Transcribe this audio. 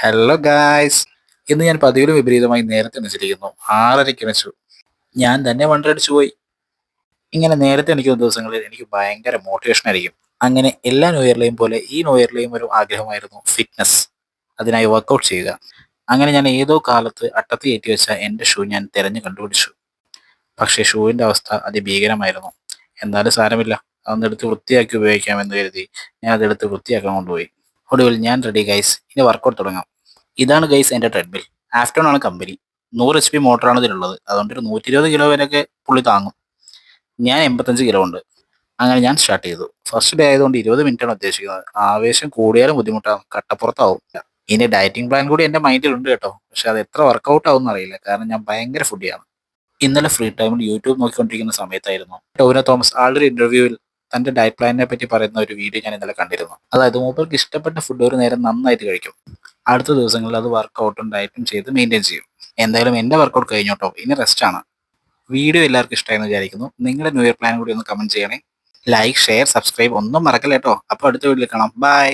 Hello guys. ഇന്ന് ഞാൻ പതിവിലും വിപരീതമായി നേരത്തെ എണീച്ചിരിക്കുന്നു. 6:30-ക്ക് എണീച്ചു. ഞാൻ തന്നെ വണ്ടടിച്ചു പോയി. ഇങ്ങനെ നേരത്തെ എണീക്കുന്ന ദിവസങ്ങളിൽ എനിക്ക് ഭയങ്കര മോട്ടിവേഷൻ ആയിരിക്കും. അങ്ങനെ എല്ലാ ന്യൂ ഇയറിലെയും പോലെ ഈ ന്യൂ ഇയറിലെയും ഒരു ആഗ്രഹമായിരുന്നു ഫിറ്റ്നസ്. അതിനായി വർക്കൗട്ട് ചെയ്യുക. അങ്ങനെ ഞാൻ ഏതോ കാലത്ത് അട്ടത്ത് കയറ്റി വെച്ച എൻ്റെ ഷൂ ഞാൻ തിരഞ്ഞു കണ്ടുപിടിച്ചു. പക്ഷേ ഷൂവിൻ്റെ അവസ്ഥ അതിഭീകരമായിരുന്നു. എന്നാലും സാരമില്ല, അതൊന്നെടുത്ത് വൃത്തിയാക്കി ഉപയോഗിക്കാമെന്ന് കരുതി ഞാൻ അതെടുത്ത് വൃത്തിയാക്കാൻ കൊണ്ടുപോയി. ഒടുവിൽ ഞാൻ റെഡി ഗൈസ്, ഇനി വർക്കൗട്ട് തുടങ്ങാം. ഇതാണ് ഗൈസ് എൻ്റെ ട്രെഡ്മിൽ. ആഫ്റ്റോൺ ആണ് കമ്പനി. 100 HP മോട്ടറാണ് ഇതിലുള്ളത്. അതുകൊണ്ട് ഒരു 120 കിലോ വരെയൊക്കെ പുള്ളി താങ്ങും. ഞാൻ 85 കിലോ ഉണ്ട്. അങ്ങനെ ഞാൻ സ്റ്റാർട്ട് ചെയ്തു. ഫസ്റ്റ് ഡേ ആയതുകൊണ്ട് 20 മിനിറ്റാണ് ഉദ്ദേശിക്കുന്നത്. ആവേശം കൂടിയാലും ബുദ്ധിമുട്ടാകും, കട്ടപ്പുറത്താവും. ഇനി ഡയറ്റിംഗ് പ്ലാൻ കൂടി എൻ്റെ മൈൻഡിലുണ്ട് കേട്ടോ. പക്ഷെ അത് എത്ര വർക്കൗട്ട് ആവും എന്നറിയില്ല, കാരണം ഞാൻ ഭയങ്കര ഫുഡിയാണ്. ഇന്നലെ ഫ്രീ ടൈമിൽ യൂട്യൂബ് നോക്കിക്കൊണ്ടിരിക്കുന്ന സമയത്തായിരുന്നു ടോവിനോ തോമസ് ആളുടെ ഇന്റർവ്യൂവിൽ തന്റെ ഡയറ്റ് പ്ലാനിനെ പറ്റി പറയുന്ന ഒരു വീഡിയോ ഞാൻ ഇന്നലെ കണ്ടിരുന്നു. അതായത് മൂപ്പർക്ക് ഇഷ്ടപ്പെട്ട ഫുഡ് ഒരു നേരം നന്നായിട്ട് കഴിക്കും. അടുത്ത ദിവസങ്ങളിൽ അത് വർക്കൗട്ടും ഡയറ്റും ചെയ്ത് മെയിൻറ്റെയിൻ ചെയ്യും. എന്തായാലും എൻ്റെ വർക്കൗട്ട് കഴിഞ്ഞോട്ടോ, ഇനി റെസ്റ്റ് ആണ്. വീഡിയോ എല്ലാവർക്കും ഇഷ്ടമായെന്ന് വിചാരിക്കുന്നു. നിങ്ങളുടെ ന്യൂ ഇയർ പ്ലാൻ കൂടി ഒന്ന് കമന്റ് ചെയ്യണേ. ലൈക്ക്, ഷെയർ, സബ്സ്ക്രൈബ് ഒന്നും മറക്കല്ലേട്ടോ. അപ്പോൾ അടുത്ത വീഡിയോയിൽ കാണാം. ബൈ.